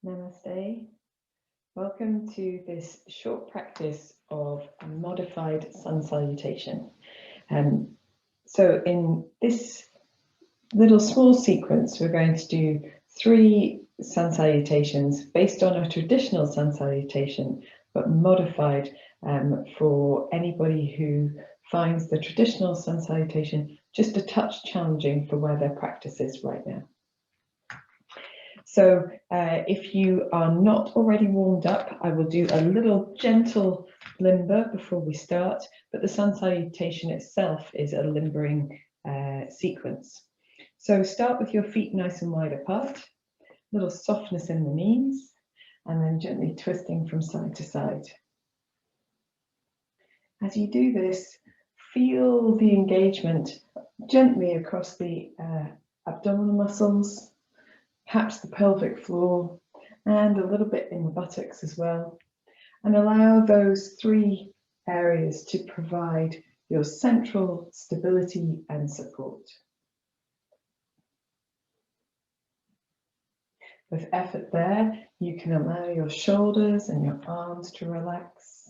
Namaste. Welcome to this short practice of a modified sun salutation. So in this little small sequence, we're going to do 3 sun salutations based on a traditional sun salutation, but modified for anybody who finds the traditional sun salutation just a touch challenging for where their practice is right now. So if you are not already warmed up, I will do a little gentle limber before we start, but the sun salutation itself is a limbering sequence. So start with your feet nice and wide apart, little softness in the knees, and then gently twisting from side to side. As you do this, feel the engagement gently across the abdominal muscles, perhaps the pelvic floor, and a little bit in the buttocks as well. And allow those 3 areas to provide your central stability and support. With effort there, you can allow your shoulders and your arms to relax,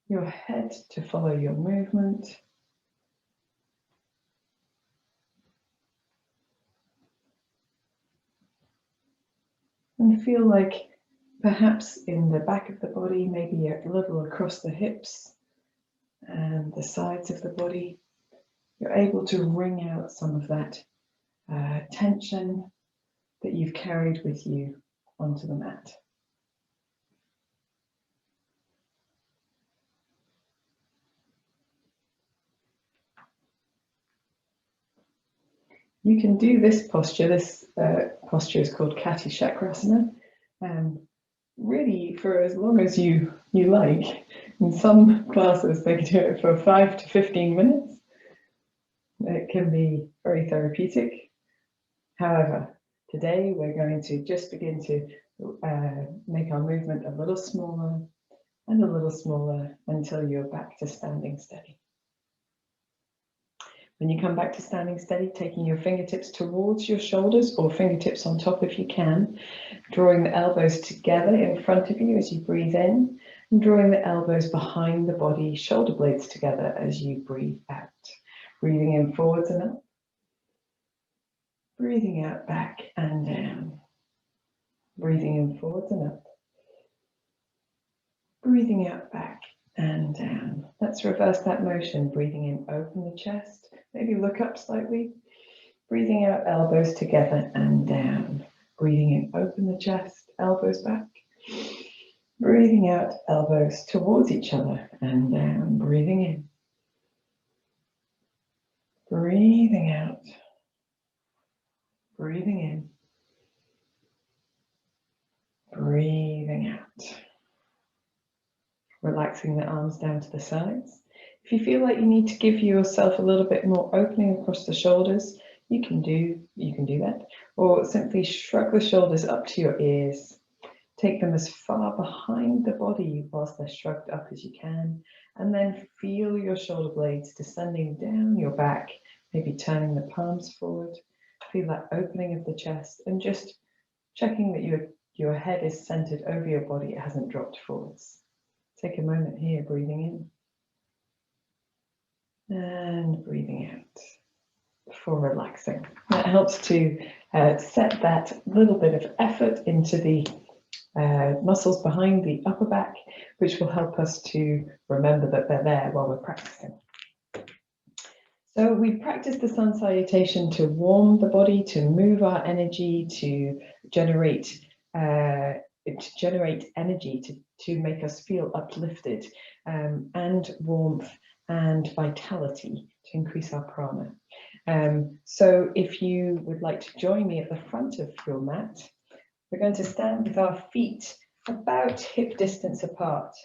your head to follow your movement, and feel like perhaps in the back of the body, maybe a little across the hips and the sides of the body, you're able to wring out some of that tension that you've carried with you onto the mat. You can do this posture. This posture is called Kati Chakrasana. Really for as long as you like. In some classes they can do it for 5 to 15 minutes. It can be very therapeutic. However, today we're going to just begin to make our movement a little smaller and a little smaller until you're back to standing steady. When you come back to standing steady, taking your fingertips towards your shoulders or fingertips on top if you can, drawing the elbows together in front of you as you breathe in, and drawing the elbows behind the body, shoulder blades together as you breathe out. Breathing in forwards and up, breathing out back and down, breathing in forwards and up, breathing out back and down. Let's reverse that motion. Breathing in, open the chest, maybe look up slightly. Breathing out, elbows together and down. Breathing in, open the chest, elbows back. Breathing out, elbows towards each other and down. Breathing in. Breathing out. Breathing in. Breathing out. Relaxing the arms down to the sides. If you feel like you need to give yourself a little bit more opening across the shoulders, you can do that. Or simply shrug the shoulders up to your ears. Take them as far behind the body whilst they're shrugged up as you can. And then feel your shoulder blades descending down your back, maybe turning the palms forward. Feel that opening of the chest and just checking that your head is centered over your body, it hasn't dropped forwards. Take a moment here, breathing in and breathing out before relaxing. That helps to set that little bit of effort into the muscles behind the upper back, which will help us to remember that they're there while we're practicing. So we practice the sun salutation to warm the body, to move our energy, to generate energy, to make us feel uplifted, and warmth and vitality, to increase our prana. So if you would like to join me at the front of your mat, we're going to stand with our feet about hip distance apart.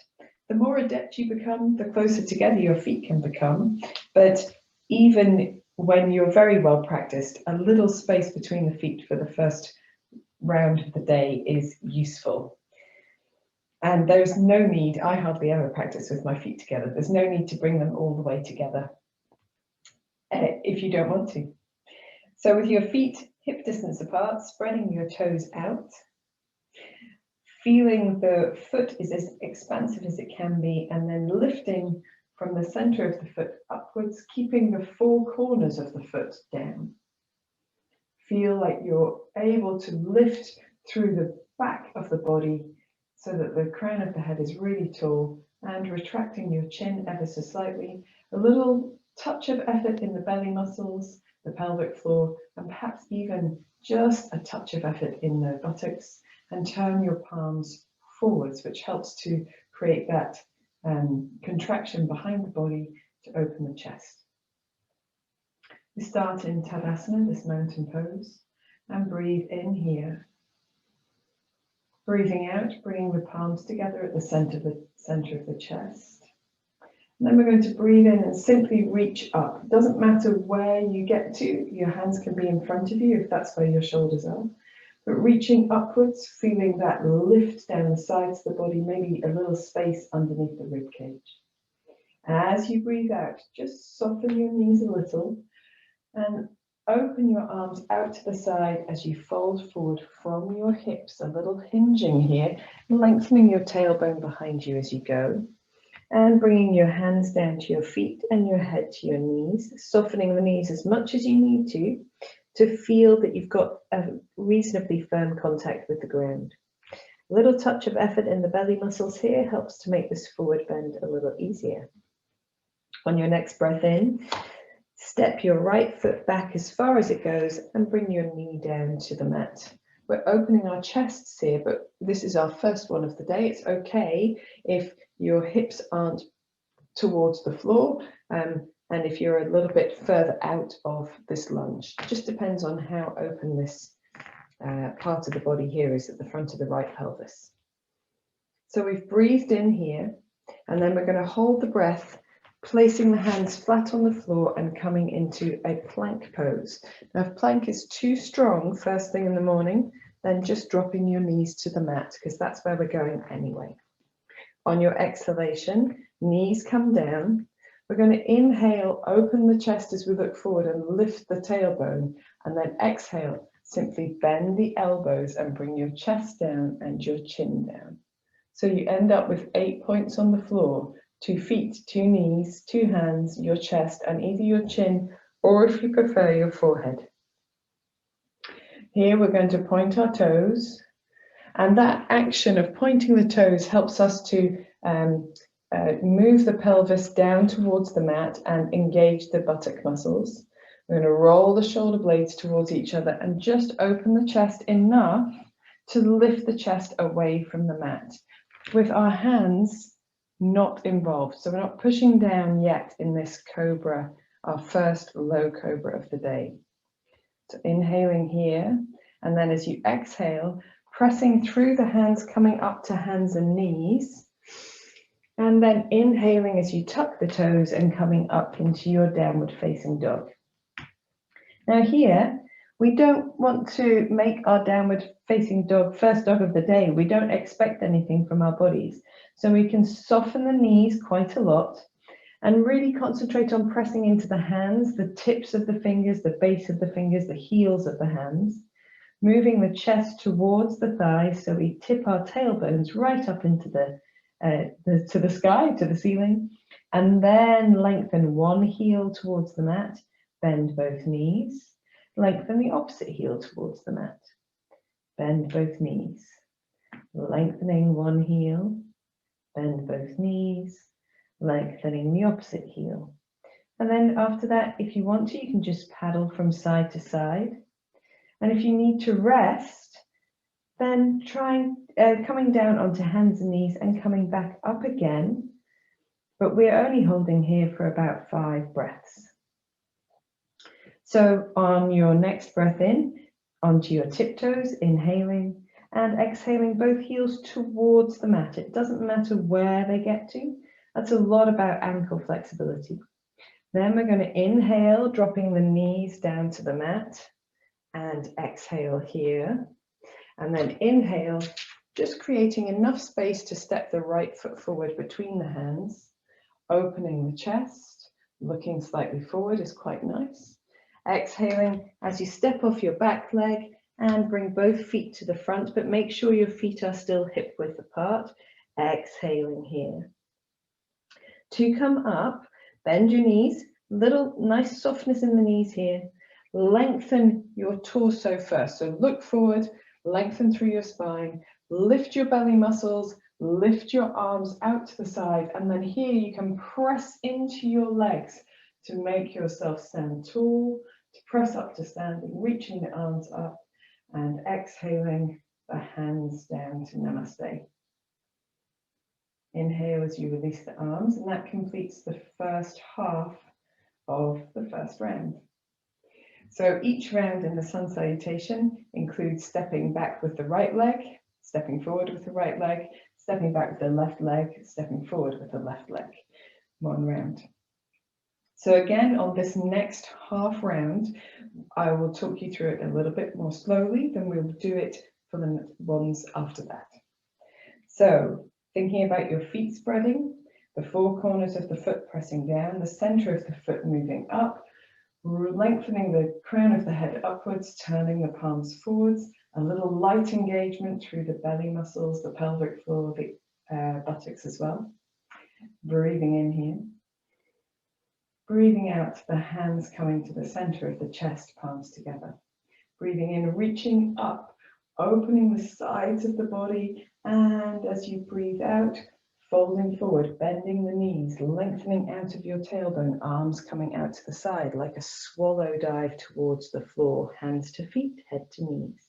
The more adept you become, the closer together your feet can become, but even when you're very well practiced, a little space between the feet for the first round of the day is useful. And there's no need, I hardly ever practice with my feet together, there's no need to bring them all the way together if you don't want to. So with your feet hip distance apart, spreading your toes out, feeling the foot is as expansive as it can be, and then lifting from the center of the foot upwards, keeping the four corners of the foot down. Feel like you're able to lift through the back of the body so that the crown of the head is really tall, and retracting your chin ever so slightly. A little touch of effort in the belly muscles, the pelvic floor, and perhaps even just a touch of effort in the buttocks, and turn your palms forwards, which helps to create that contraction behind the body to open the chest. We start in Tadasana, this mountain pose, and breathe in here. Breathing out, bringing the palms together at the center of the chest. And then we're going to breathe in and simply reach up. It doesn't matter where you get to. Your hands can be in front of you if that's where your shoulders are. But reaching upwards, feeling that lift down the sides of the body, maybe a little space underneath the rib cage. As you breathe out, just soften your knees a little and open your arms out to the side as you fold forward from your hips, a little hinging here, lengthening your tailbone behind you as you go, and bringing your hands down to your feet and your head to your knees, softening the knees as much as you need to feel that you've got a reasonably firm contact with the ground. A little touch of effort in the belly muscles here helps to make this forward bend a little easier. On your next breath in, step your right foot back as far as it goes and bring your knee down to the mat. We're opening our chests here, but this is our first one of the day. It's okay if your hips aren't towards the floor and if you're a little bit further out of this lunge. It just depends on how open this part of the body here is at the front of the right pelvis. So we've breathed in here, and then we're going to hold the breath, placing the hands flat on the floor and coming into a plank pose. Now, if plank is too strong first thing in the morning, then just dropping your knees to the mat, because that's where we're going anyway. On your exhalation, knees come down. We're going to inhale, open the chest as we look forward and lift the tailbone, and then exhale, simply bend the elbows and bring your chest down and your chin down. So you end up with 8 points on the floor. 2 feet, 2 knees, 2 hands, your chest, and either your chin or, if you prefer, your forehead. Here we're going to point our toes, and that action of pointing the toes helps us to move the pelvis down towards the mat and engage the buttock muscles. We're going to roll the shoulder blades towards each other and just open the chest enough to lift the chest away from the mat, with our hands not involved. So we're not pushing down yet in this cobra, our first low cobra of the day. So inhaling here, and then as you exhale, pressing through the hands, coming up to hands and knees, and then inhaling as you tuck the toes and coming up into your downward facing dog. Now here, we don't want to make our downward facing dog first dog of the day. We don't expect anything from our bodies. So we can soften the knees quite a lot and really concentrate on pressing into the hands, the tips of the fingers, the base of the fingers, the heels of the hands, moving the chest towards the thighs so we tip our tailbones right up into to the sky, to the ceiling, and then lengthen one heel towards the mat, bend both knees, lengthen the opposite heel towards the mat, bend both knees, lengthening one heel, bend both knees, lengthening the opposite heel. And then after that, if you want to, you can just paddle from side to side. And if you need to rest, then try coming down onto hands and knees and coming back up again. But we're only holding here for about 5 breaths. So on your next breath in, onto your tiptoes, inhaling and exhaling both heels towards the mat. It doesn't matter where they get to. That's a lot about ankle flexibility. Then we're going to inhale, dropping the knees down to the mat, and exhale here. And then inhale, just creating enough space to step the right foot forward between the hands, opening the chest, looking slightly forward is quite nice. Exhaling as you step off your back leg and bring both feet to the front, but make sure your feet are still hip width apart. Exhaling here. To come up, bend your knees, little nice softness in the knees here. Lengthen your torso first. So look forward, lengthen through your spine, lift your belly muscles, lift your arms out to the side, and then here you can press into your legs to make yourself stand tall, to press up to standing, reaching the arms up, and exhaling the hands down to namaste. Inhale as you release the arms, and that completes the first half of the first round. So each round in the sun salutation includes stepping back with the right leg, stepping forward with the right leg, stepping back with the left leg, stepping forward with the left leg. One round. So again, on this next half round, I will talk you through it a little bit more slowly than we will do it for the ones after that. So thinking about your feet spreading, the four corners of the foot pressing down, the center of the foot moving up, lengthening the crown of the head upwards, turning the palms forwards, a little light engagement through the belly muscles, the pelvic floor, the buttocks as well. Breathing in here. Breathing out, the hands coming to the center of the chest, palms together. Breathing in, reaching up, opening the sides of the body, and as you breathe out, folding forward, bending the knees, lengthening out of your tailbone, arms coming out to the side like a swallow dive towards the floor, hands to feet, head to knees.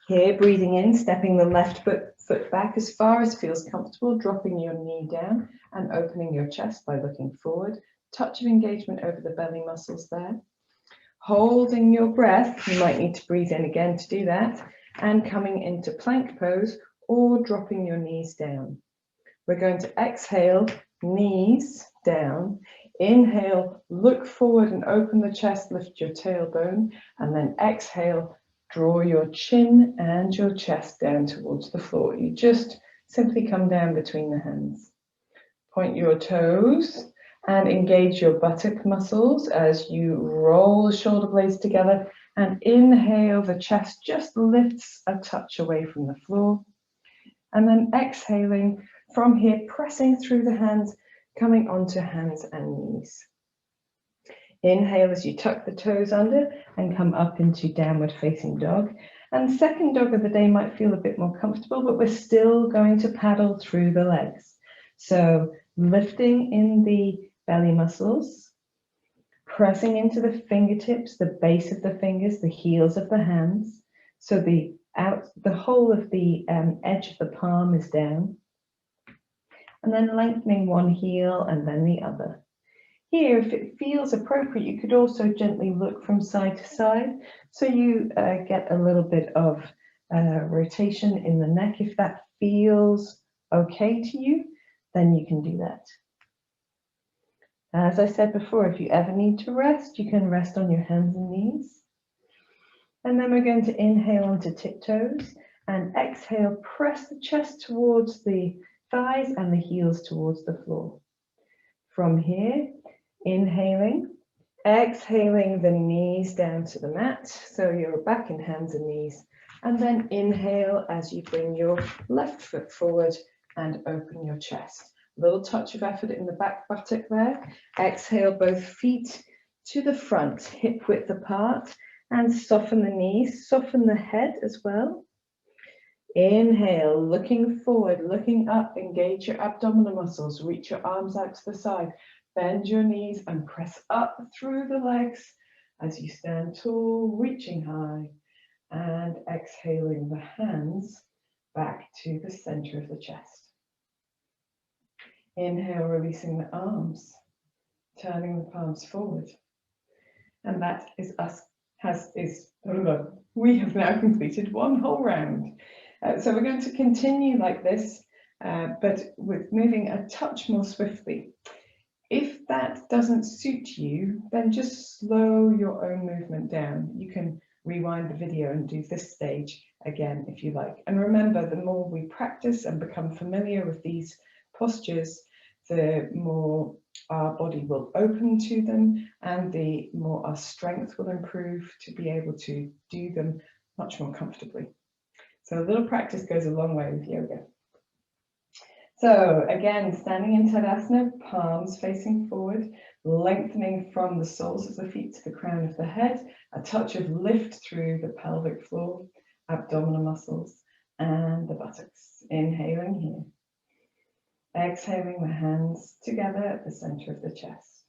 Here, breathing in, stepping the left foot back as far as feels comfortable, dropping your knee down and opening your chest by looking forward. Touch of engagement over the belly muscles there. Holding your breath, you might need to breathe in again to do that, and coming into plank pose or dropping your knees down. We're going to exhale, knees down. Inhale, look forward and open the chest, lift your tailbone, and then exhale, draw your chin and your chest down towards the floor. You just simply come down between the hands. Point your toes and engage your buttock muscles as you roll the shoulder blades together, and inhale, the chest just lifts a touch away from the floor. And then exhaling from here, pressing through the hands, coming onto hands and knees. Inhale as you tuck the toes under and come up into downward facing dog. And second dog of the day might feel a bit more comfortable, but we're still going to paddle through the legs. So lifting in the belly muscles, pressing into the fingertips, the base of the fingers, the heels of the hands. So the whole of the edge of the palm is down. And then lengthening one heel and then the other. Here, if it feels appropriate, you could also gently look from side to side, so you get a little bit of rotation in the neck. If that feels okay to you, then you can do that. As I said before, if you ever need to rest, you can rest on your hands and knees. And then we're going to inhale onto tiptoes and exhale, press the chest towards the thighs and the heels towards the floor. From here, inhaling, exhaling the knees down to the mat, so you're back in hands and knees, and then inhale as you bring your left foot forward and open your chest. A little touch of effort in the back buttock there. Exhale, both feet to the front, hip width apart, and soften the knees, soften the head as well. Inhale, looking forward, looking up, engage your abdominal muscles, reach your arms out to the side, bend your knees and press up through the legs as you stand tall, reaching high, and exhaling the hands back to the center of the chest. Inhale, releasing the arms, turning the palms forward. And that is us, we have now completed one whole round. So we're going to continue like this, but with moving a touch more swiftly. If that doesn't suit you, then just slow your own movement down. You can rewind the video and do this stage again if you like. And remember, the more we practice and become familiar with these postures, the more our body will open to them and the more our strength will improve to be able to do them much more comfortably. So a little practice goes a long way with yoga. So again, standing in Tadasana, palms facing forward, lengthening from the soles of the feet to the crown of the head, a touch of lift through the pelvic floor, abdominal muscles, and the buttocks. Inhaling here. Exhaling the hands together at the center of the chest.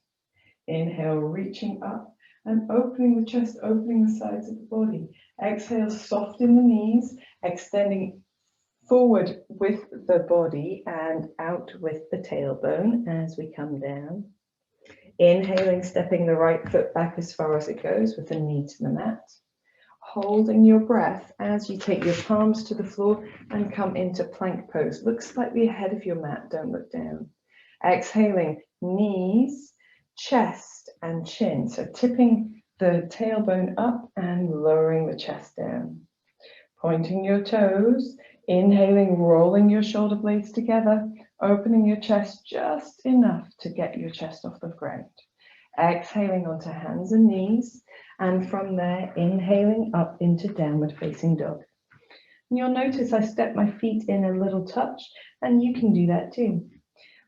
Inhale, reaching up and opening the chest, opening the sides of the body. Exhale, soften the knees, extending forward with the body and out with the tailbone as we come down. Inhaling, stepping the right foot back as far as it goes with the knee to the mat. Holding your breath as you take your palms to the floor and come into plank pose. Look slightly ahead of your mat, don't look down. Exhaling, knees, chest and chin. So tipping the tailbone up and lowering the chest down. Pointing your toes. Inhaling, rolling your shoulder blades together, opening your chest just enough to get your chest off the ground. Exhaling onto hands and knees, and from there, inhaling up into downward facing dog. And you'll notice I step my feet in a little touch, and you can do that too.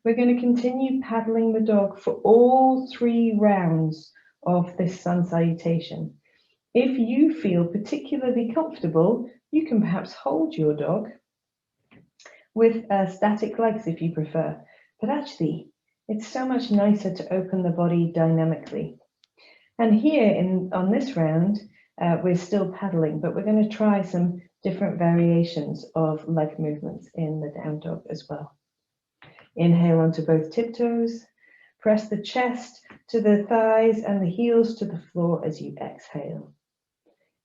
We're going to continue paddling the dog for all 3 rounds of this sun salutation. If you feel particularly comfortable, you can perhaps hold your dog with static legs if you prefer. But actually, it's so much nicer to open the body dynamically. And here on this round, we're still paddling, but we're going to try some different variations of leg movements in the down dog as well. Inhale onto both tiptoes. Press the chest to the thighs and the heels to the floor as you exhale.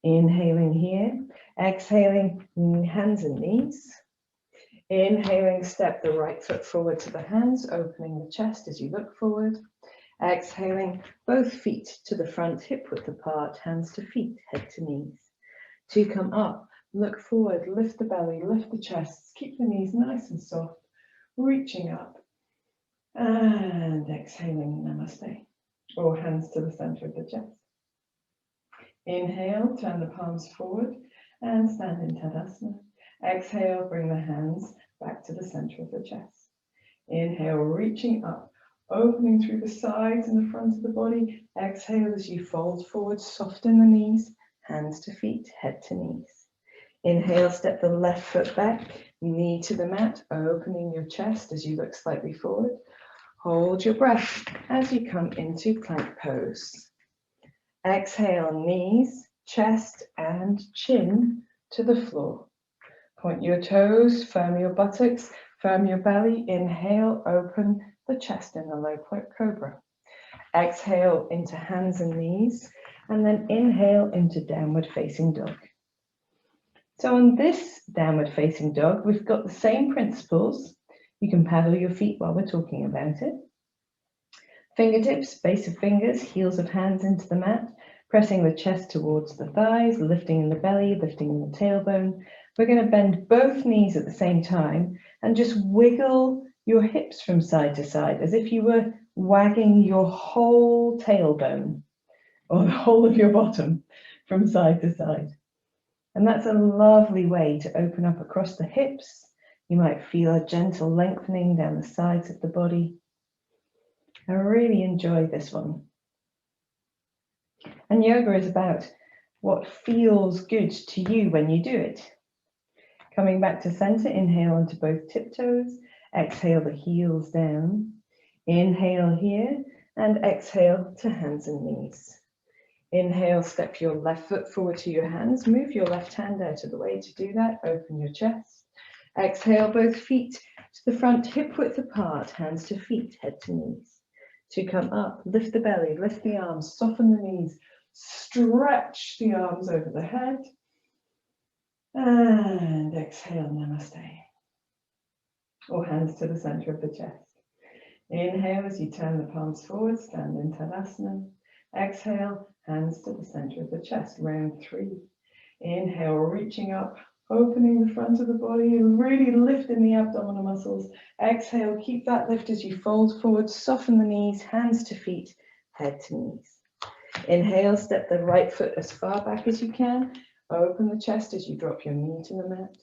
Inhaling here, exhaling hands and knees. Inhaling, step the right foot forward to the hands, opening the chest as you look forward. Exhaling, both feet to the front, hip width apart, hands to feet, head to knees. To come up, look forward, lift the belly, lift the chest, keep the knees nice and soft, reaching up. And exhaling, namaste, or hands to the center of the chest. Inhale, turn the palms forward and stand in Tadasana. Exhale, bring the hands back to the center of the chest. Inhale, reaching up, opening through the sides and the front of the body. Exhale as you fold forward, soften the knees, hands to feet, head to knees. Inhale, step the left foot back, knee to the mat, opening your chest as you look slightly forward. Hold your breath as you come into plank pose. Exhale, knees, chest and chin to the floor. Point your toes, firm your buttocks, firm your belly. Inhale, open the chest in the low cobra. Exhale into hands and knees, and then inhale into downward facing dog. So on this downward facing dog, we've got the same principles. You can paddle your feet while we're talking about it. Fingertips, base of fingers, heels of hands into the mat, pressing the chest towards the thighs, lifting in the belly, lifting in the tailbone. We're going to bend both knees at the same time and just wiggle your hips from side to side as if you were wagging your whole tailbone or the whole of your bottom from side to side. And that's a lovely way to open up across the hips. You might feel a gentle lengthening down the sides of the body. I really enjoy this one. And yoga is about what feels good to you when you do it. Coming back to center, inhale onto both tiptoes, exhale the heels down. Inhale here and exhale to hands and knees. Inhale, step your left foot forward to your hands, move your left hand out of the way to do that, open your chest. Exhale, both feet to the front, hip width apart, hands to feet, head to knees. To come up, lift the belly, lift the arms, soften the knees, stretch the arms over the head. And exhale, namaste. Or hands to the center of the chest. Inhale as you turn the palms forward, stand in Tadasana. Exhale, hands to the center of the chest, round 3. Inhale, reaching up, opening the front of the body and really lifting the abdominal muscles. Exhale, keep that lift as you fold forward, soften the knees, hands to feet, head to knees. Inhale, step the right foot as far back as you can, Open the chest as you drop your knee to the mat.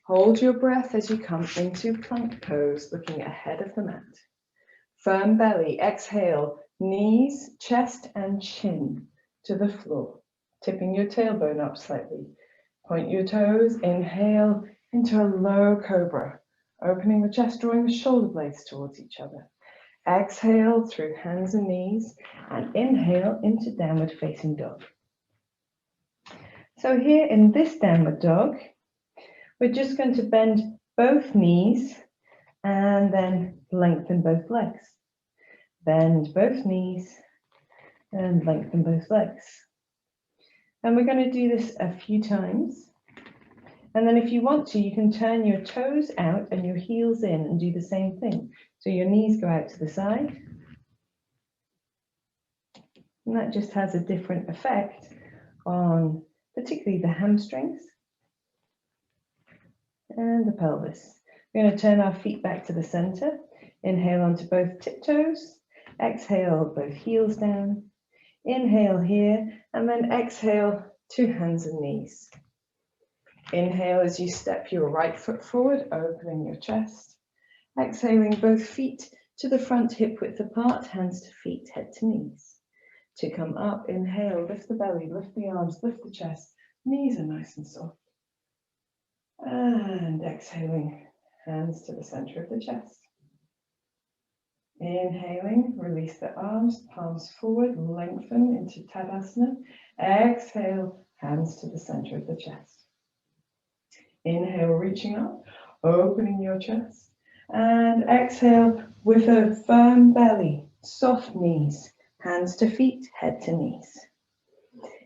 Hold your breath as you come into plank pose, looking ahead of the mat. Firm belly, exhale, knees, chest and chin to the floor. Tipping your tailbone up slightly. Point your toes, inhale into a low cobra. Opening the chest, drawing the shoulder blades towards each other. Exhale through hands and knees and inhale into downward facing dog. So here in this downward dog, we're just going to bend both knees and then lengthen both legs. Bend both knees and lengthen both legs. And we're going to do this a few times. And then if you want to, you can turn your toes out and your heels in and do the same thing. So your knees go out to the side. And that just has a different effect on particularly the hamstrings and the pelvis. We're going to turn our feet back to the center. Inhale onto both tiptoes. Exhale, both heels down. Inhale here, and then exhale to hands and knees. Inhale as you step your right foot forward, opening your chest. Exhaling, both feet to the front, hip width apart, hands to feet, head to knees. To come up, inhale, lift the belly, lift the arms, lift the chest. Knees are nice and soft. And exhaling, hands to the center of the chest. Inhaling, release the arms, palms forward, lengthen into Tadasana. Exhale, hands to the center of the chest. Inhale, reaching up, opening your chest. And exhale with a firm belly, soft knees, hands to feet, head to knees.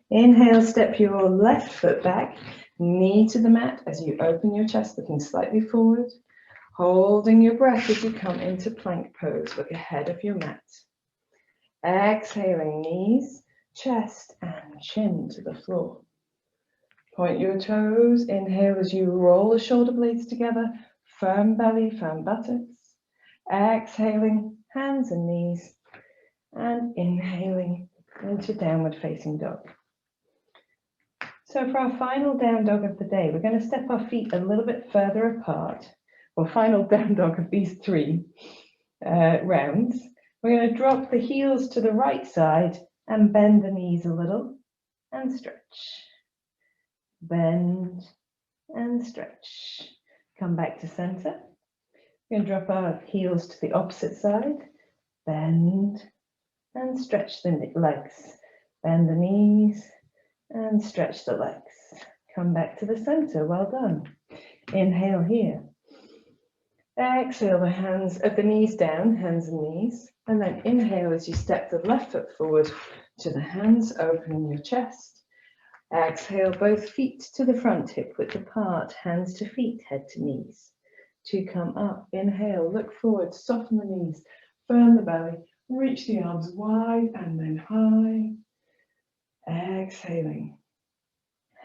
Inhale, step your left foot back, knee to the mat as you open your chest, looking slightly forward. Holding your breath as you come into plank pose, look ahead of your mat. Exhaling, knees, chest and chin to the floor. Point your toes, inhale as you roll the shoulder blades together, firm belly, firm buttocks. Exhaling, hands and knees, and inhaling into downward facing dog. So for our final down dog of the day, we're going to step our feet a little bit further apart. Or final down dog of these three rounds. We're going to drop the heels to the right side and bend the knees a little and stretch. Bend and stretch. Come back to center. We're going to drop our heels to the opposite side. Bend and stretch the legs. Bend the knees and stretch the legs. Come back to the center. Well done. Inhale here. Exhale the hands of the knees down, hands and knees, and then inhale as you step the left foot forward to the hands, opening your chest. Exhale, both feet to the front, hip width apart, hands to feet, head to knees. To come up, inhale, look forward, soften the knees, firm the belly, reach the arms wide and then high. Exhaling,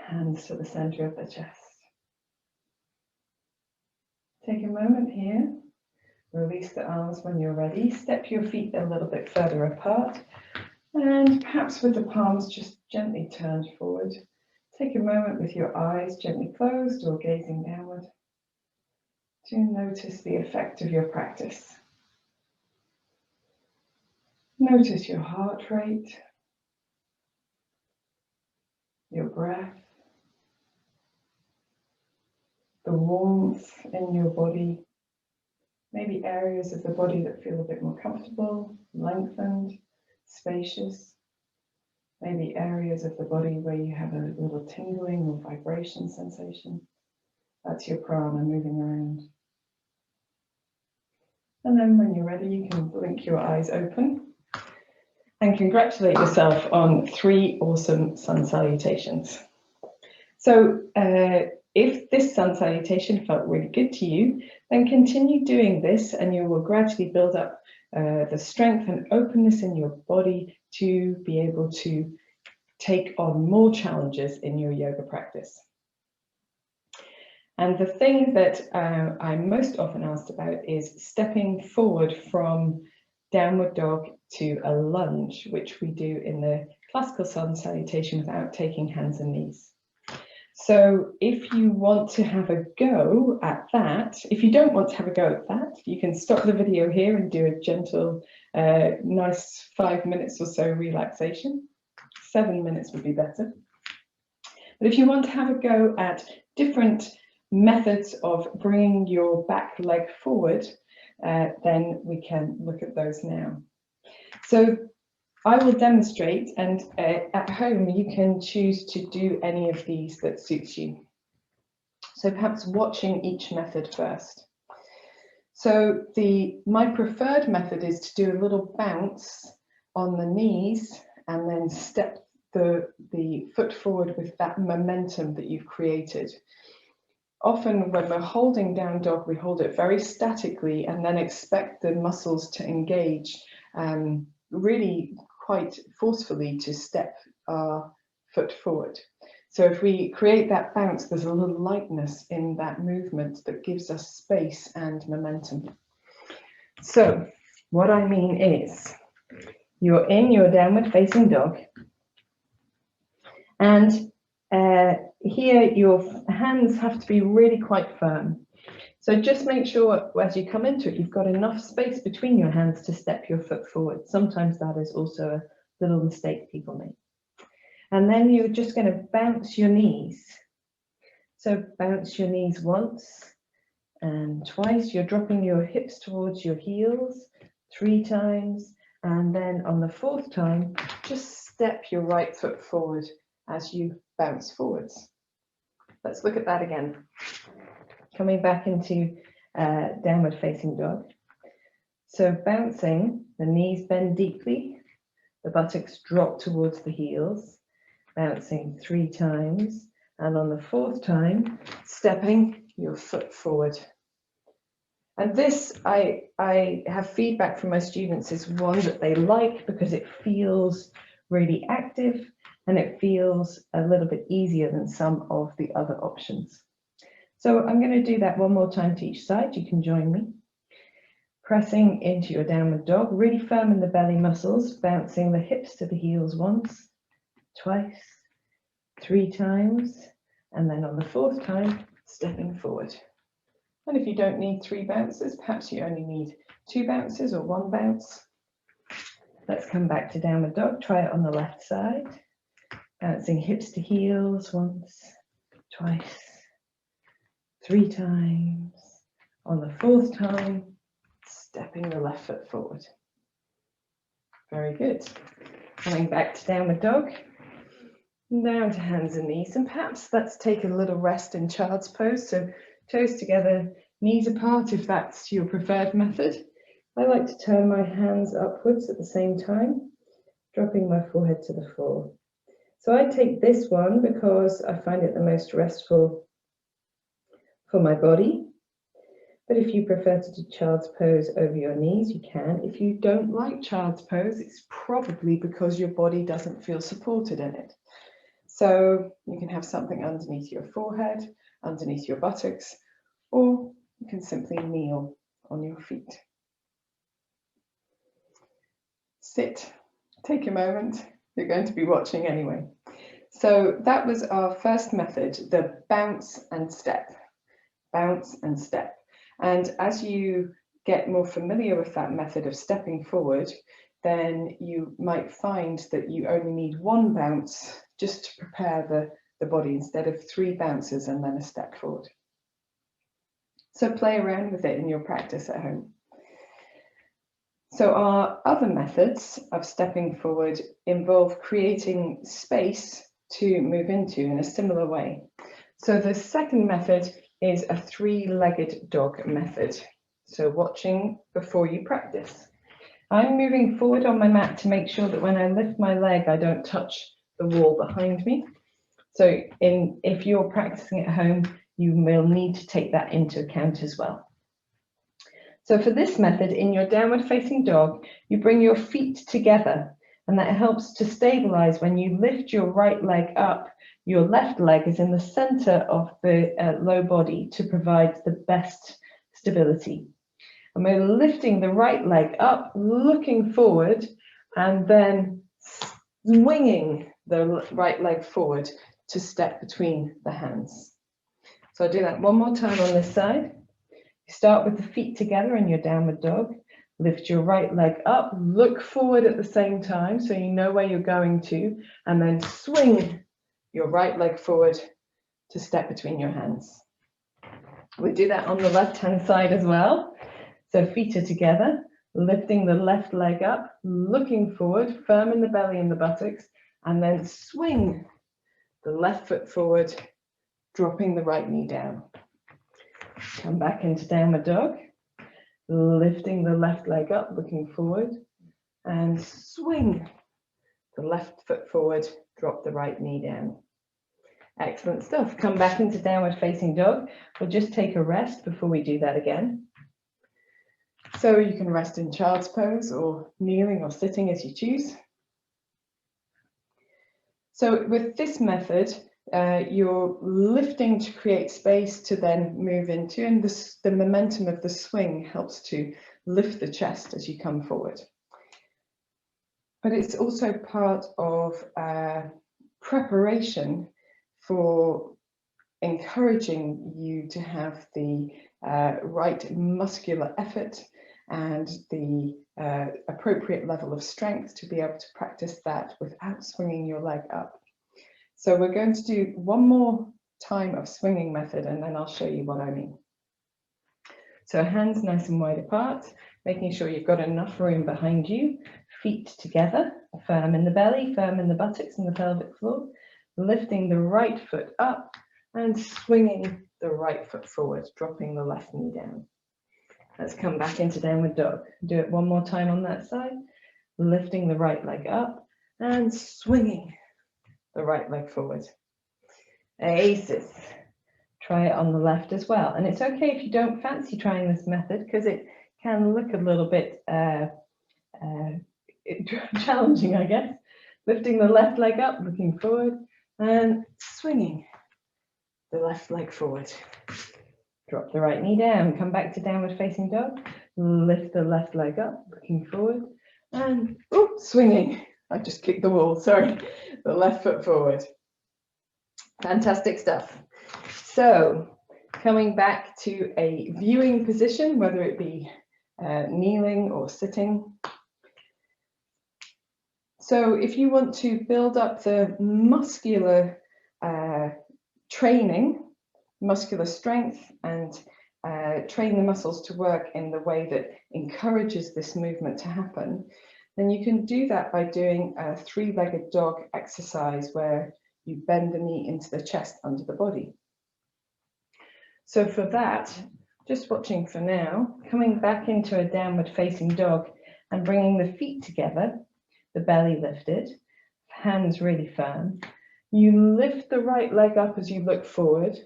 hands to the center of the chest. Take a moment here, release the arms when you're ready, step your feet a little bit further apart, and perhaps with the palms just gently turned forward. Take a moment with your eyes gently closed or gazing downward to notice the effect of your practice. Notice your heart rate, your breath, the warmth in your body, maybe areas of the body that feel a bit more comfortable, lengthened, spacious, maybe areas of the body where you have a little tingling or vibration sensation. That's your prana moving around. And then when you're ready, you can blink your eyes open and congratulate yourself on 3 awesome sun salutations. So if this sun salutation felt really good to you, then continue doing this and you will gradually build up the strength and openness in your body to be able to take on more challenges in your yoga practice. And the thing that I'm most often asked about is stepping forward from downward dog to a lunge, which we do in the classical sun salutation without taking hands and knees. So if you want to have a go at that, if you don't want to have a go at that, you can stop the video here and do a gentle, nice 5 minutes or so relaxation. 7 minutes would be better. But if you want to have a go at different methods of bringing your back leg forward, then we can look at those now. So I will demonstrate, and at home you can choose to do any of these that suits you. So perhaps watching each method first. So my preferred method is to do a little bounce on the knees and then step the foot forward with that momentum that you've created. Often when we're holding down dog, we hold it very statically and then expect the muscles to engage really quite forcefully to step our foot forward. So if we create that bounce, there's a little lightness in that movement that gives us space and momentum. So what I mean is, you're in your downward facing dog, and here your hands have to be really quite firm. So just make sure as you come into it, you've got enough space between your hands to step your foot forward. Sometimes that is also a little mistake people make. And then you're just going to bounce your knees. So bounce your knees once and twice. You're dropping your hips towards your heels 3 times. And then on the 4th time, just step your right foot forward as you bounce forwards. Let's look at that again. Coming back into downward facing dog. So bouncing, the knees bend deeply, the buttocks drop towards the heels, bouncing 3 times, and on the 4th time, stepping your foot forward. And this, I have feedback from my students, is one that they like because it feels really active and it feels a little bit easier than some of the other options. So I'm going to do that one more time to each side. You can join me. Pressing into your downward dog, really firm in the belly muscles, bouncing the hips to the heels once, twice, 3 times, and then on the 4th time, stepping forward. And if you don't need 3 bounces, perhaps you only need 2 bounces or 1 bounce. Let's come back to downward dog. Try it on the left side. Bouncing hips to heels once, twice, 3 times. On the 4th time, stepping the left foot forward. Very good. Coming back to downward dog. Down to hands and knees, and perhaps let's take a little rest in child's pose. So toes together, knees apart if that's your preferred method. I like to turn my hands upwards at the same time, dropping my forehead to the floor. So I take this one because I find it the most restful for my body. But if you prefer to do child's pose over your knees, you can. If you don't like child's pose, it's probably because your body doesn't feel supported in it. So you can have something underneath your forehead, underneath your buttocks, or you can simply kneel on your feet. Sit, take a moment. You're going to be watching anyway. So that was our first method, the bounce and step. Bounce and step. And as you get more familiar with that method of stepping forward, then you might find that you only need 1 bounce just to prepare the body instead of 3 bounces and then a step forward. So play around with it in your practice at home. So our other methods of stepping forward involve creating space to move into in a similar way. So the second method is a 3-legged dog method. So watching before you practice. I'm moving forward on my mat to make sure that when I lift my leg, I don't touch the wall behind me. So if you're practicing at home, you will need to take that into account as well. So for this method, in your downward facing dog, you bring your feet together, and that helps to stabilize. When you lift your right leg up, your left leg is in the center of the low body to provide the best stability. And we're lifting the right leg up, looking forward, and then swinging the right leg forward to step between the hands. So I'll do that one more time on this side. You start with the feet together in your downward dog. Lift your right leg up, look forward at the same time so you know where you're going to, and then swing your right leg forward to step between your hands. We do that on the left-hand side as well. So feet are together, lifting the left leg up, looking forward, firm in the belly and the buttocks, and then swing the left foot forward, dropping the right knee down. Come back into downward dog, lifting the left leg up, looking forward, and swing the left foot forward, drop the right knee down. Excellent stuff. Come back into downward facing dog. We'll just take a rest before we do that again. So you can rest in child's pose or kneeling or sitting as you choose. So with this method, you're lifting to create space to then move into, and the momentum of the swing helps to lift the chest as you come forward. But it's also part of preparation for encouraging you to have the right muscular effort and the appropriate level of strength to be able to practice that without swinging your leg up. So we're going to do one more time of swinging method, and then I'll show you what I mean. So hands nice and wide apart, making sure you've got enough room behind you, feet together, firm in the belly, firm in the buttocks and the pelvic floor, lifting the right foot up and swinging the right foot forward, dropping the left knee down. Let's come back into downward dog. Do it one more time on that side, lifting the right leg up and swinging the right leg forward. Aces. Try it on the left as well. And it's okay if you don't fancy trying this method, because it can look a little bit challenging, I guess. Lifting the left leg up, looking forward, and swinging the left leg forward. Drop the right knee down, come back to downward facing dog, lift the left leg up, looking forward, and swinging. I just kicked the wall, sorry. The left foot forward. Fantastic stuff. So coming back to a viewing position, whether it be kneeling or sitting. So if you want to build up the muscular training, muscular strength, and train the muscles to work in the way that encourages this movement to happen, then you can do that by doing a three-legged dog exercise where you bend the knee into the chest under the body. So for that, just watching for now, coming back into a downward facing dog and bringing the feet together, the belly lifted, hands really firm. You lift the right leg up as you look forward,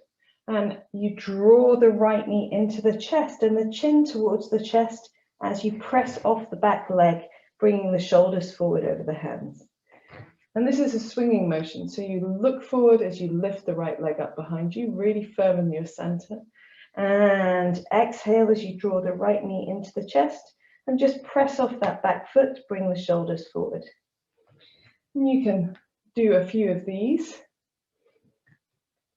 and you draw the right knee into the chest and the chin towards the chest as you press off the back leg, bringing the shoulders forward over the hands. And this is a swinging motion. So you look forward as you lift the right leg up behind you, really firm in your center. And exhale as you draw the right knee into the chest and just press off that back foot, bring the shoulders forward. And you can do a few of these.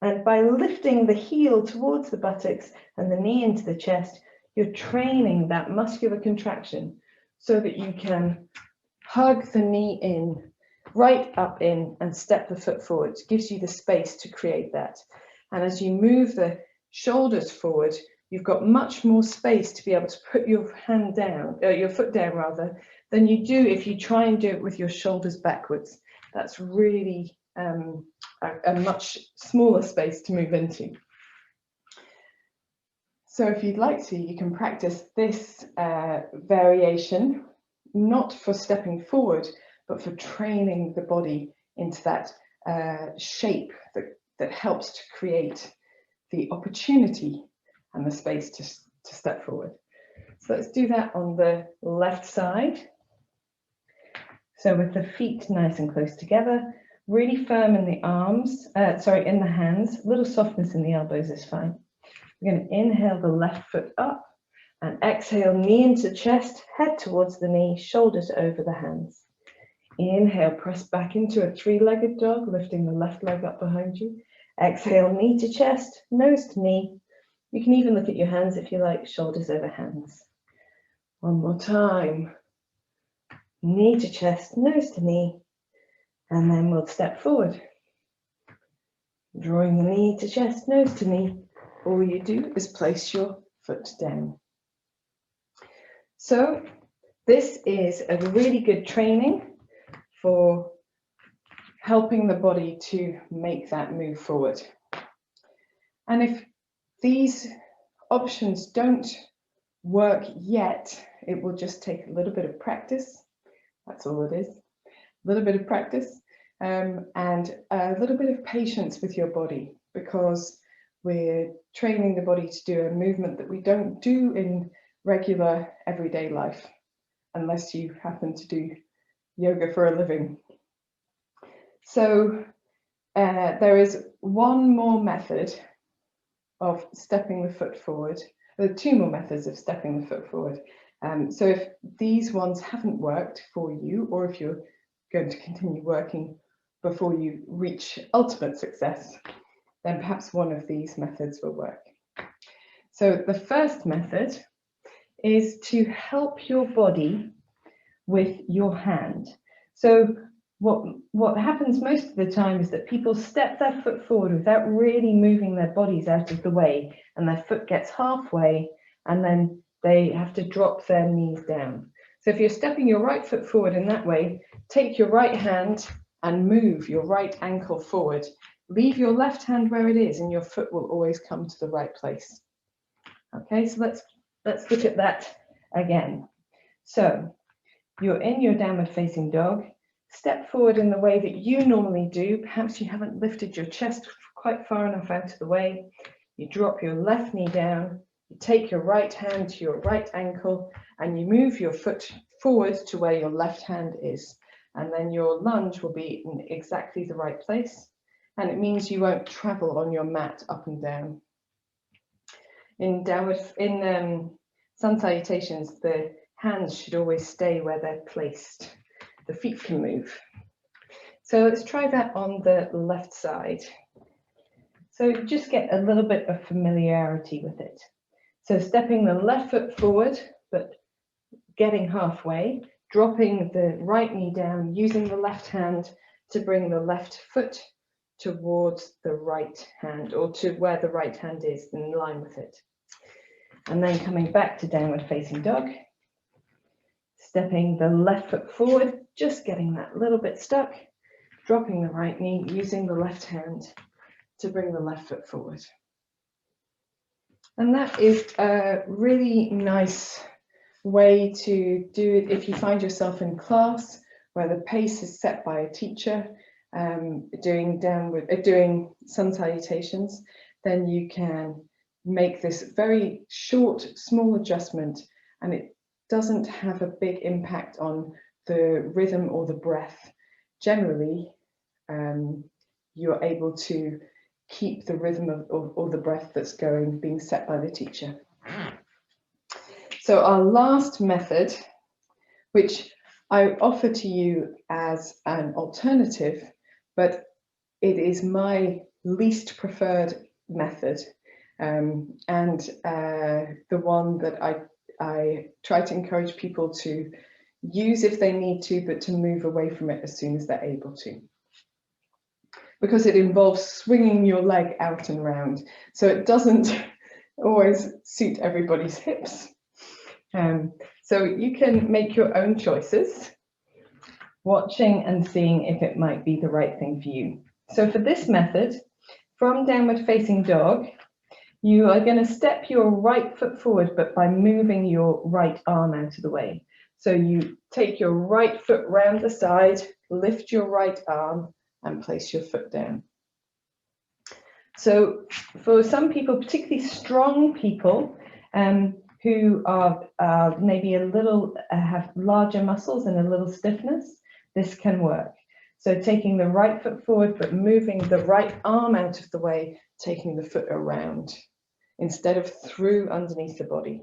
And by lifting the heel towards the buttocks and the knee into the chest, you're training that muscular contraction so that you can hug the knee in, right up in, and step the foot forward. It gives you the space to create that. And as you move the shoulders forward, you've got much more space to be able to put your hand down, your foot down rather, than you do if you try and do it with your shoulders backwards. That's really a much smaller space to move into. So if you'd like to, you can practice this variation, not for stepping forward, but for training the body into that shape that helps to create the opportunity and the space to step forward. So let's do that on the left side. So with the feet nice and close together, really firm in the arms, in the hands, a little softness in the elbows is fine. We're going to inhale the left foot up and exhale, knee into chest, head towards the knee, shoulders over the hands. Inhale, press back into a three-legged dog, lifting the left leg up behind you. Exhale, knee to chest, nose to knee. You can even look at your hands if you like, shoulders over hands. One more time. Knee to chest, nose to knee. And then we'll step forward. Drawing the knee to chest, nose to knee. All you do is place your foot down. So this is a really good training for helping the body to make that move forward. And if these options don't work yet, it will just take a little bit of practice. That's all it is. A little bit of practice and a little bit of patience with your body, because we're training the body to do a movement that we don't do in regular everyday life, unless you happen to do yoga for a living. So there is one more method of stepping the foot forward. There are two more methods of stepping the foot forward. So if these ones haven't worked for you, or if you're going to continue working before you reach ultimate success, then perhaps one of these methods will work. So the first method is to help your body with your hand. So what happens most of the time is that people step their foot forward without really moving their bodies out of the way, and their foot gets halfway and then they have to drop their knees down. So if you're stepping your right foot forward in that way, take your right hand and move your right ankle forward. Leave your left hand where it is and your foot will always come to the right place. Okay, so let's look at that again. So you're in your downward facing dog. Step forward in the way that you normally do. Perhaps you haven't lifted your chest quite far enough out of the way. You drop your left knee down. You take your right hand to your right ankle and you move your foot forward to where your left hand is. And then your lunge will be in exactly the right place. And it means you won't travel on your mat up and down. In sun salutations, the hands should always stay where they're placed. The feet can move. So let's try that on the left side. So just get a little bit of familiarity with it. So stepping the left foot forward, but getting halfway, dropping the right knee down, using the left hand to bring the left foot towards the right hand, or to where the right hand is, in line with it. And then coming back to downward facing dog, stepping the left foot forward, just getting that little bit stuck, dropping the right knee, using the left hand to bring the left foot forward. And that is a really nice way to do it if you find yourself in class where the pace is set by a teacher, doing sun salutations. Then you can make this very short, small adjustment, and it doesn't have a big impact on the rhythm or the breath. Generally, you're able to keep the rhythm or the breath that's being set by the teacher. So our last method, which I offer to you as an alternative, but it is my least preferred method, and the one that I try to encourage people to use if they need to, but to move away from it as soon as they're able to. Because it involves swinging your leg out and round. So it doesn't always suit everybody's hips. So you can make your own choices, watching and seeing if it might be the right thing for you. So for this method, from downward facing dog, you are going to step your right foot forward, but by moving your right arm out of the way. So you take your right foot round the side, lift your right arm, and place your foot down. So for some people, particularly strong people, who are maybe a little, have larger muscles and a little stiffness, this can work. So taking the right foot forward, but moving the right arm out of the way, taking the foot around instead of through underneath the body.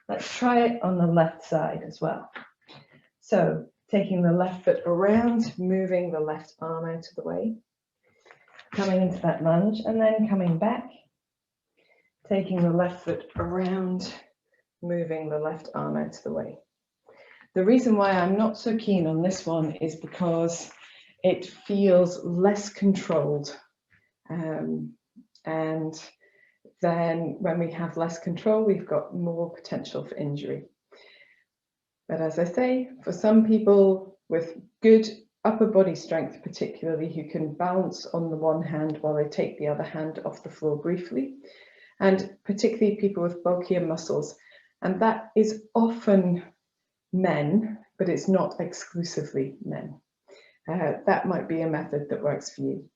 Let's try it on the left side as well. So Taking the left foot around, moving the left arm out of the way, coming into that lunge, and then coming back, taking the left foot around, moving the left arm out of the way. The reason why I'm not so keen on this one is because it feels less controlled. And then when we have less control, we've got more potential for injury. But as I say, for some people with good upper body strength, particularly, who can balance on the one hand while they take the other hand off the floor briefly, and particularly people with bulkier muscles, and that is often men, but it's not exclusively men. That might be a method that works for you.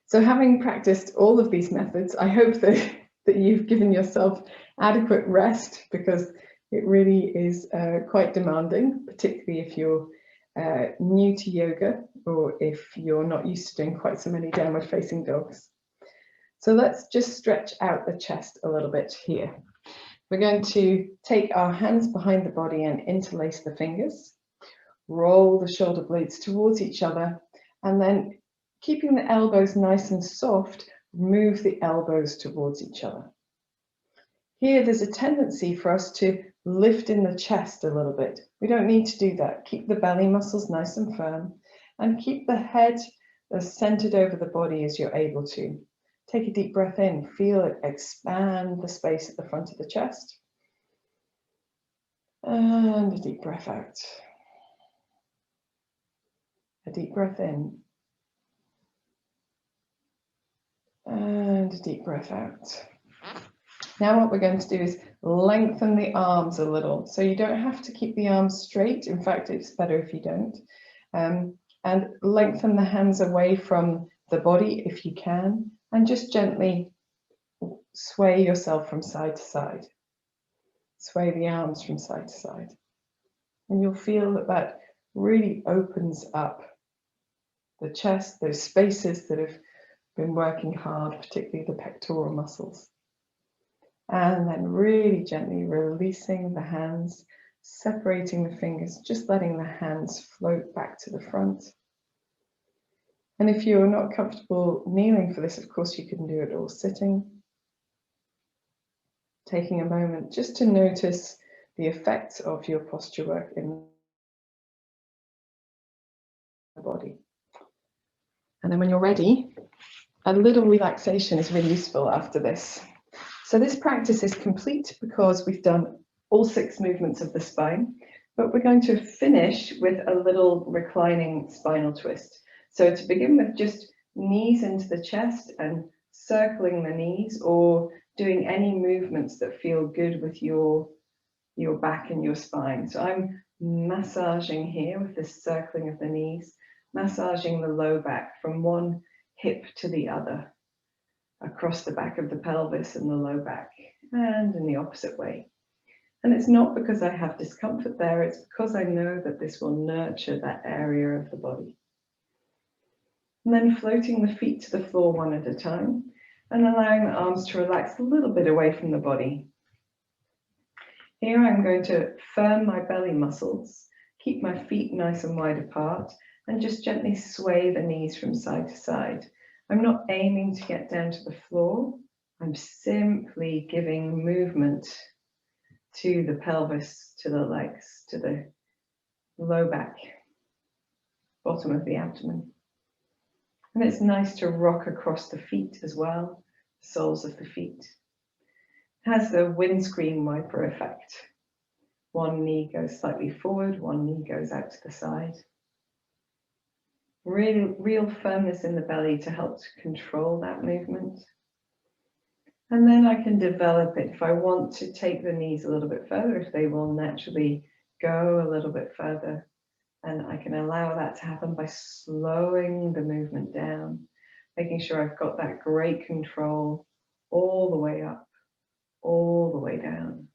So having practiced all of these methods, I hope that you've given yourself adequate rest, because it really is quite demanding, particularly if you're new to yoga or if you're not used to doing quite so many downward facing dogs. So let's just stretch out the chest a little bit here. We're going to take our hands behind the body and interlace the fingers, roll the shoulder blades towards each other, and then keeping the elbows nice and soft, move the elbows towards each other. Here, there's a tendency for us to lift in the chest a little bit. We don't need to do that. Keep the belly muscles nice and firm, and keep the head as centered over the body as you're able to. Take a deep breath in, feel it expand the space at the front of the chest. And a deep breath out. A deep breath in. And a deep breath out. Now what we're going to do is lengthen the arms a little. So you don't have to keep the arms straight. In fact, it's better if you don't. And lengthen the hands away from the body if you can, and just gently sway yourself from side to side. Sway the arms from side to side. And you'll feel that that really opens up the chest, those spaces that have been working hard, particularly the pectoral muscles. And then really gently releasing the hands, separating the fingers, just letting the hands float back to the front. And if you're not comfortable kneeling for this, of course, you can do it all sitting. Taking a moment just to notice the effects of your posture work in the body. And then when you're ready, a little relaxation is really useful after this. So this practice is complete because we've done all 6 movements of the spine, but we're going to finish with a little reclining spinal twist. So to begin with, just knees into the chest and circling the knees, or doing any movements that feel good with your back and your spine. So I'm massaging here with this circling of the knees, massaging the low back from one hip to the other, across the back of the pelvis and the low back, and in the opposite way. And it's not because I have discomfort there, it's because I know that this will nurture that area of the body. And then floating the feet to the floor one at a time, and allowing the arms to relax a little bit away from the body. Here I'm going to firm my belly muscles, keep my feet nice and wide apart, and just gently sway the knees from side to side. I'm not aiming to get down to the floor. I'm simply giving movement to the pelvis, to the legs, to the low back, bottom of the abdomen. And it's nice to rock across the feet as well, the soles of the feet. It has the windscreen wiper effect. One knee goes slightly forward, one knee goes out to the side. Real firmness in the belly to help to control that movement. And then I can develop it if I want to take the knees a little bit further, if they will naturally go a little bit further. And I can allow that to happen by slowing the movement down, making sure I've got that great control all the way up, all the way down.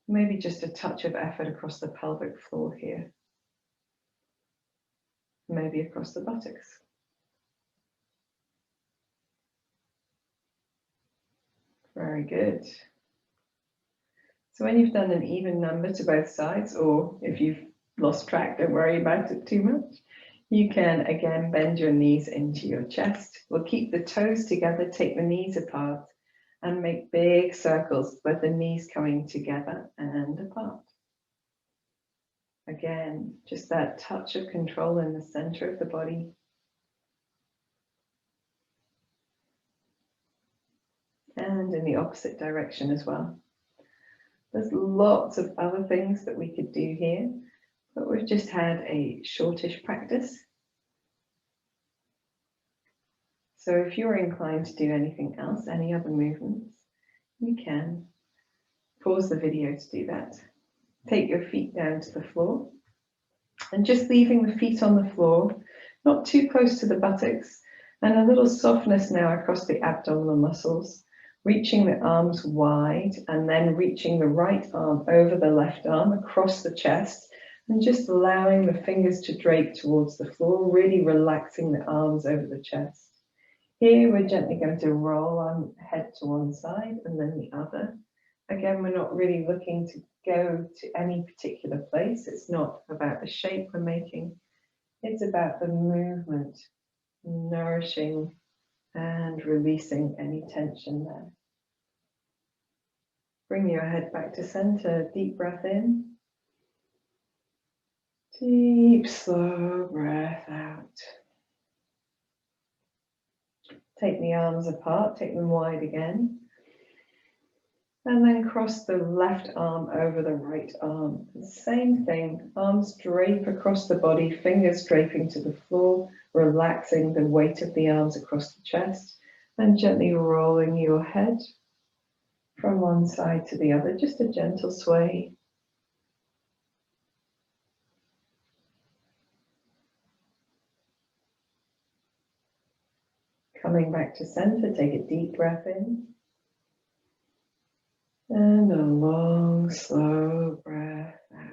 Maybe just a touch of effort across the pelvic floor here. Maybe across the buttocks. Very good. So when you've done an even number to both sides, or if you've lost track, don't worry about it too much. You can again bend your knees into your chest. We'll keep the toes together, take the knees apart, and make big circles with the knees coming together and apart. Again, just that touch of control in the center of the body. And in the opposite direction as well. There's lots of other things that we could do here, but we've just had a shortish practice. So if you're inclined to do anything else, any other movements, you can pause the video to do that. Take your feet down to the floor and just leaving the feet on the floor, not too close to the buttocks, and a little softness now across the abdominal muscles, reaching the arms wide and then reaching the right arm over the left arm across the chest and just allowing the fingers to drape towards the floor, really relaxing the arms over the chest. Here we're gently going to roll our head to one side and then the other. Again, we're not really looking to go to any particular place. It's not about the shape we're making. It's about the movement, nourishing and releasing any tension there. Bring your head back to center. Deep breath in. Deep, slow breath out. Take the arms apart, take them wide again. And then cross the left arm over the right arm. Same thing, arms drape across the body, fingers draping to the floor, relaxing the weight of the arms across the chest, and gently rolling your head from one side to the other, just a gentle sway. Coming back to center, take a deep breath in. And a long, slow breath out.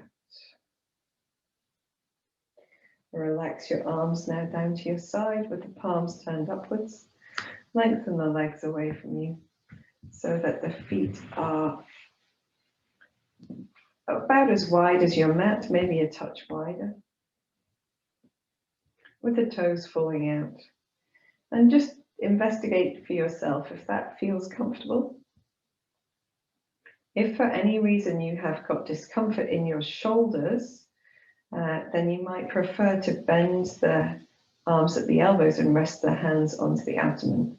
Relax your arms now down to your side with the palms turned upwards. Lengthen the legs away from you so that the feet are about as wide as your mat, maybe a touch wider, with the toes falling out. And just investigate for yourself if that feels comfortable. If for any reason you have got discomfort in your shoulders, then you might prefer to bend the arms at the elbows and rest the hands onto the abdomen.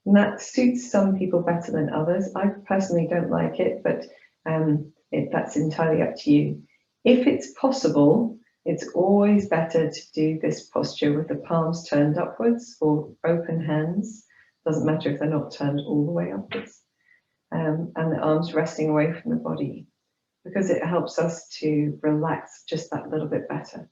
And that suits some people better than others. I personally don't like it, but that's entirely up to you. If it's possible, it's always better to do this posture with the palms turned upwards or open hands. Doesn't matter if they're not turned all the way upwards. And the arms resting away from the body, because it helps us to relax just that little bit better.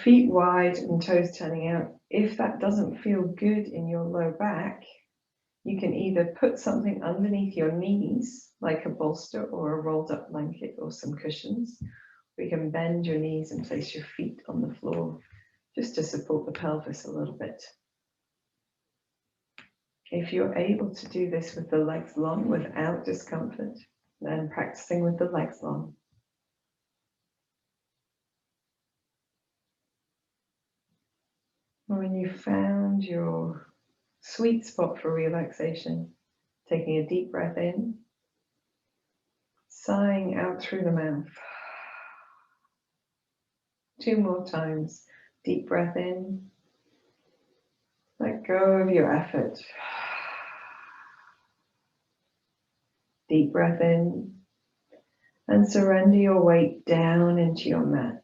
Feet wide and toes turning out. If that doesn't feel good in your low back, you can either put something underneath your knees, like a bolster or a rolled up blanket or some cushions. Or you can bend your knees and place your feet on the floor just to support the pelvis a little bit. If you're able to do this with the legs long without discomfort, then practicing with the legs long. When you found your sweet spot for relaxation, taking a deep breath in, sighing out through the mouth. 2 more times. Deep breath in. Let go of your effort. Deep breath in and surrender your weight down into your mat.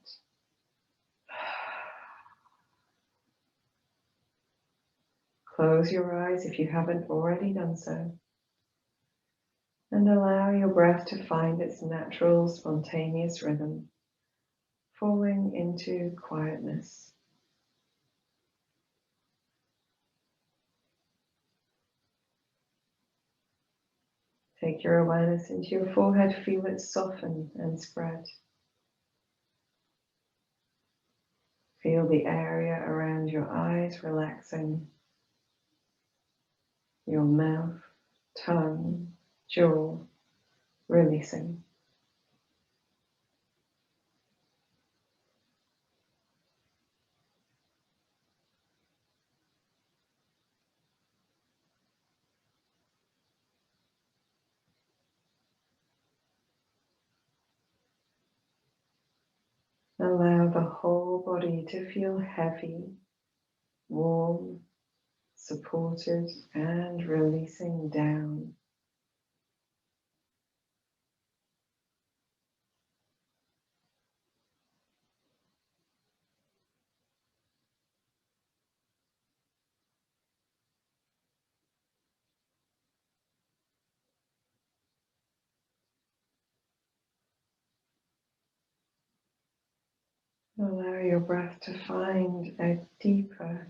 Close your eyes if you haven't already done so. And allow your breath to find its natural, spontaneous rhythm, falling into quietness. Take your awareness into your forehead, feel it soften and spread. Feel the area around your eyes relaxing, your mouth, tongue, jaw releasing. Allow the whole body to feel heavy, warm, supported, and releasing down. Allow your breath to find a deeper,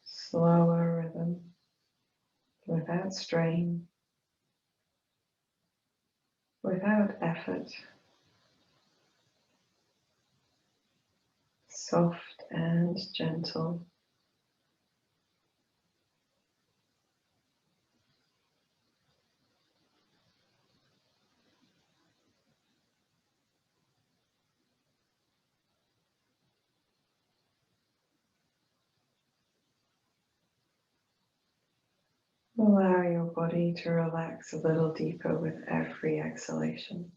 slower rhythm without strain, without effort, soft and gentle. Allow your body to relax a little deeper with every exhalation.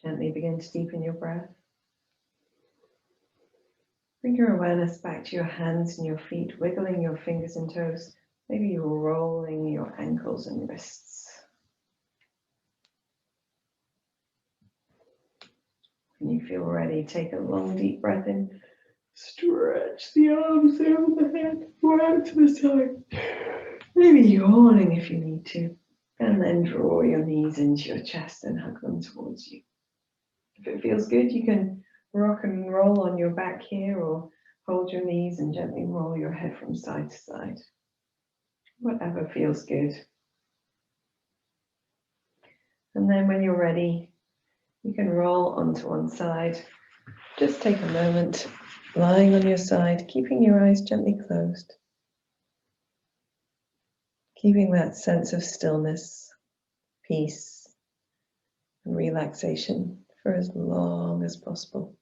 Gently begin to deepen your breath. Bring your awareness back to your hands and your feet, wiggling your fingers and toes. Maybe you're rolling your ankles and wrists. When you feel ready, take a long, deep breath in. Stretch the arms over the head, or out to the side. Maybe yawning if you need to. And then draw your knees into your chest and hug them towards you. If it feels good, you can rock and roll on your back here, or hold your knees and gently roll your head from side to side. Whatever feels good. And then when you're ready, you can roll onto one side. Just take a moment, lying on your side, keeping your eyes gently closed. Keeping that sense of stillness, peace, and relaxation for as long as possible.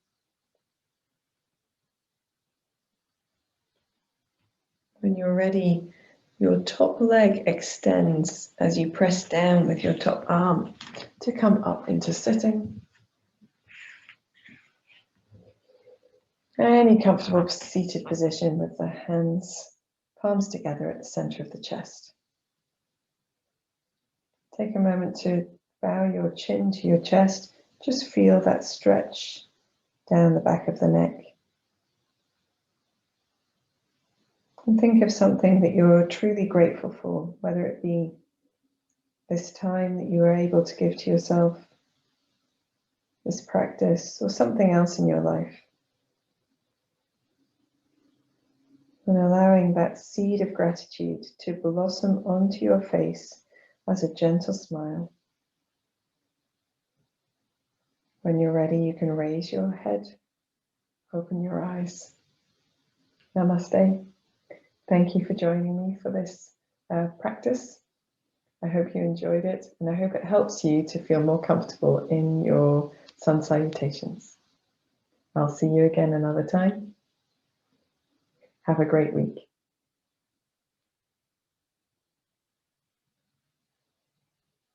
When you're ready, your top leg extends as you press down with your top arm to come up into sitting. Any comfortable seated position with the hands, palms together at the center of the chest. Take a moment to bow your chin to your chest. Just feel that stretch down the back of the neck. And think of something that you're truly grateful for, whether it be this time that you were able to give to yourself, this practice, or something else in your life. And allowing that seed of gratitude to blossom onto your face as a gentle smile. When you're ready, you can raise your head, open your eyes. Namaste. Thank you for joining me for this practice. I hope you enjoyed it, and I hope it helps you to feel more comfortable in your sun salutations. I'll see you again another time. Have a great week.